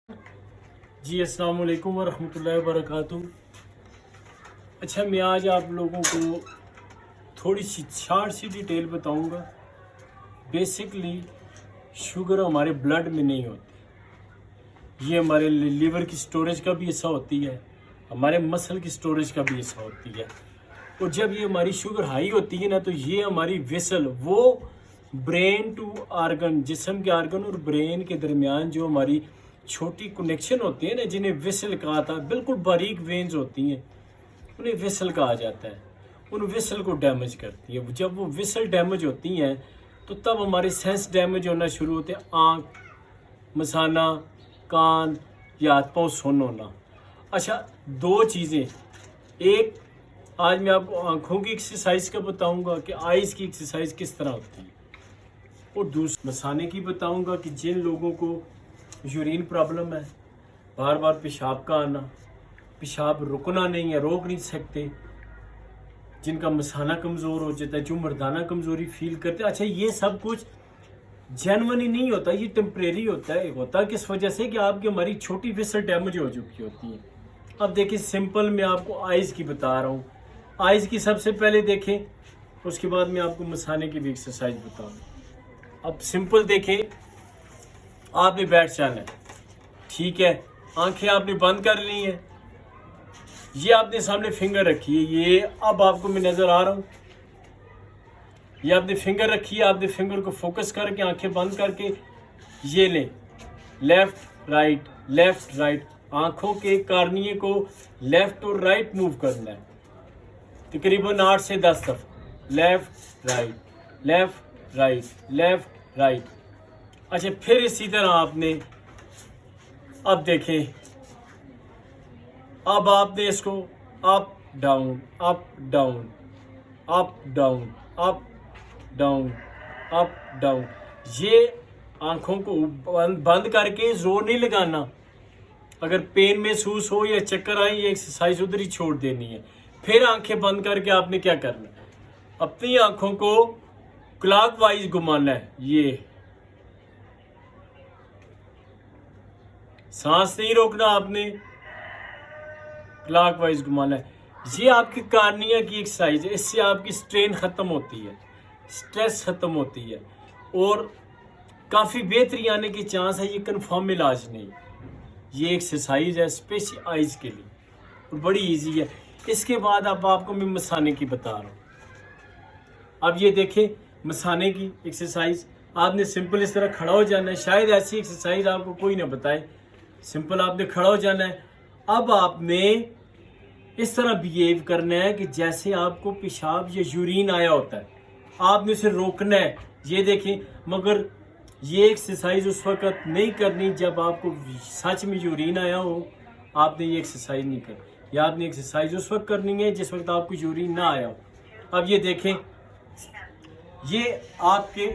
जी अस्सलाम वालेकुम वरहमतुल्लाहि वबरकातुहू। अच्छा, मैं आज आप लोगों को थोड़ी सी शार्ट सी डिटेल बताऊंगा। बेसिकली शुगर हमारे ब्लड में नहीं होती, ये हमारे लीवर की स्टोरेज का भी हिस्सा होती है, हमारे मसल की स्टोरेज का भी हिस्सा होती है। और जब ये हमारी शुगर हाई होती है ना, तो ये हमारी वेसल, वो ब्रेन टू आर्गन, जिस्म के आर्गन और ब्रेन के दरमियान जो हमारी छोटी कनेक्शन होती है ना, जिन्हें वेसल कहा था, बिल्कुल बारीक वेन्स होती हैं, उन्हें वेसल कहा जाता है। उन वेसल को डैमेज करती है। जब वो वेसल डैमेज होती हैं तो तब हमारे सेंस डैमेज होना शुरू होते हैं। आँख, मसाना, कान या हाथ पाँव सुन्न होना। अच्छा, दो चीज़ें, एक आज मैं आपको आँखों की एक्सरसाइज का बताऊंगा कि आइज़ की एक्सरसाइज किस तरह होती है, और दूसरे मसाने की बताऊंगा कि जिन लोगों को यूरिन प्रॉब्लम है, बार बार पेशाब का आना, पेशाब रुकना नहीं है, रोक नहीं सकते, जिनका मसाना कमज़ोर हो जाता है, जो मर्दाना कमज़ोरी फील करते हैं। अच्छा, ये सब कुछ जेन्युइन नहीं होता, ये टेम्परेरी होता है। होता किस वजह से कि आपकी हमारी छोटी वेसल डैमेज हो चुकी होती है। अब देखिए, सिंपल मैं आपको आइज़ की बता रहा हूँ। आइज़ की सबसे पहले देखें, उसके बाद मैं आपको मसाने की भी एक्सरसाइज बताऊँ। अब सिंपल देखें, आपने बैठ जाना है, ठीक है, आंखें आपने बंद कर ली हैं, ये आपने सामने फिंगर रखी है, ये अब आपको मैं नज़र आ रहा हूँ, ये आपने फिंगर रखी है। आपने फिंगर को फोकस करके आंखें बंद करके ये लें, लेफ्ट राइट, आंखों के कार्निए को लेफ्ट और राइट मूव करना है, तकरीबन 8 से 10 दफ़ा, लेफ्ट राइट। अच्छा, फिर इसी तरह आपने, अब देखें, अब आपने इसको अप डाउन, ये आंखों को बंद करके जोर नहीं लगाना। अगर पेन महसूस हो या चक्कर आए, ये एक्सरसाइज उधर ही छोड़ देनी है। फिर आंखें बंद करके आपने क्या करना है, अपनी आंखों को क्लॉकवाइज घुमाना है, ये सांस नहीं रोकना, आपने क्लॉकवाइज घुमाना है। ये आपकी कार्निया की एक्सरसाइज है, इससे आपकी स्ट्रेन ख़त्म होती है, स्ट्रेस ख़त्म होती है और काफ़ी बेहतरी आने के चांस है। ये कन्फर्म इलाज नहीं, ये एक्सरसाइज है स्पेशल आइज़ के लिए और बड़ी इजी है। इसके बाद अब आपको मैं मसाने की बता रहा हूँ। अब ये देखें, मसाने की एक्सरसाइज, आपने सिंपल इस तरह खड़ा हो जाना है। शायद ऐसी एक्सरसाइज आपको कोई ना बताए, सिंपल आपने खड़ा हो जाना है। अब आपने इस तरह बिहेव करना है कि जैसे आपको पेशाब या यूरिन आया होता है, आपने उसे रोकना है। ये देखें, मगर ये एक्सरसाइज उस वक्त नहीं करनी जब आपको सच में यूरिन आया हो, आपने ये एक्सरसाइज नहीं करनी। या आपने एक्सरसाइज उस वक्त करनी है जिस वक्त आपको यूरिन ना आया हो। अब ये देखें, ये आपके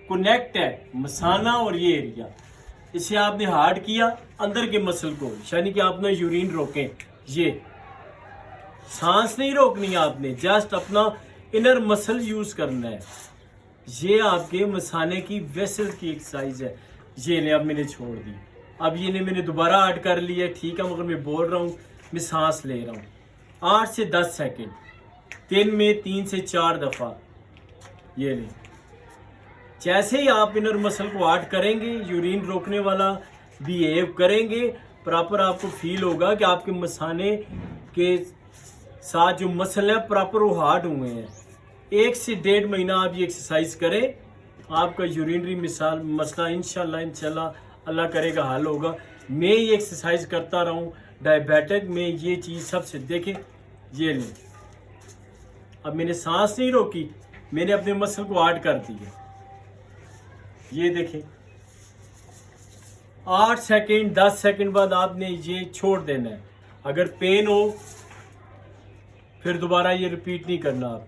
कनेक्ट है मसाना और ये एरिया, इसे आपने हार्ड किया अंदर के मसल को, यानी कि आपने यूरिन रोकें। ये सांस नहीं रोकनी, आपने जस्ट अपना इनर मसल यूज करना है। ये आपके मसाने की वेसल की एक्सरसाइज है। ये ने अब मैंने छोड़ दी, अब ये ने मैंने दोबारा ऐड कर लिया, ठीक है, मगर मैं बोल रहा हूँ, मैं सांस ले रहा हूँ 8 से 10 सेकेंड, दिन में 3 से 4 दफ़ा। ये ले, जैसे ही आप इनर मसल को ऐड करेंगे, यूरिन रोकने वाला बिहेव करेंगे, प्रॉपर आपको फील होगा कि आपके मसाने के साथ जो मसल है प्रॉपर वो हार्ड हुए हैं। 1 से 1.5 महीना आप ये एक्सरसाइज करें, आपका यूरिनरी मसला इंशाल्लाह अल्लाह करेगा हल होगा। मैं ये एक्सरसाइज करता रहूँ, डायबिटिक में ये चीज़ सबसे, देखें, ये लें, अब मैंने सांस नहीं रोकी, मैंने अपने मसल को ऐड कर दिया। ये देखें, 8 सेकेंड 10 सेकेंड बाद आपने ये छोड़ देना है। अगर पेन हो फिर दोबारा ये रिपीट नहीं करना आप।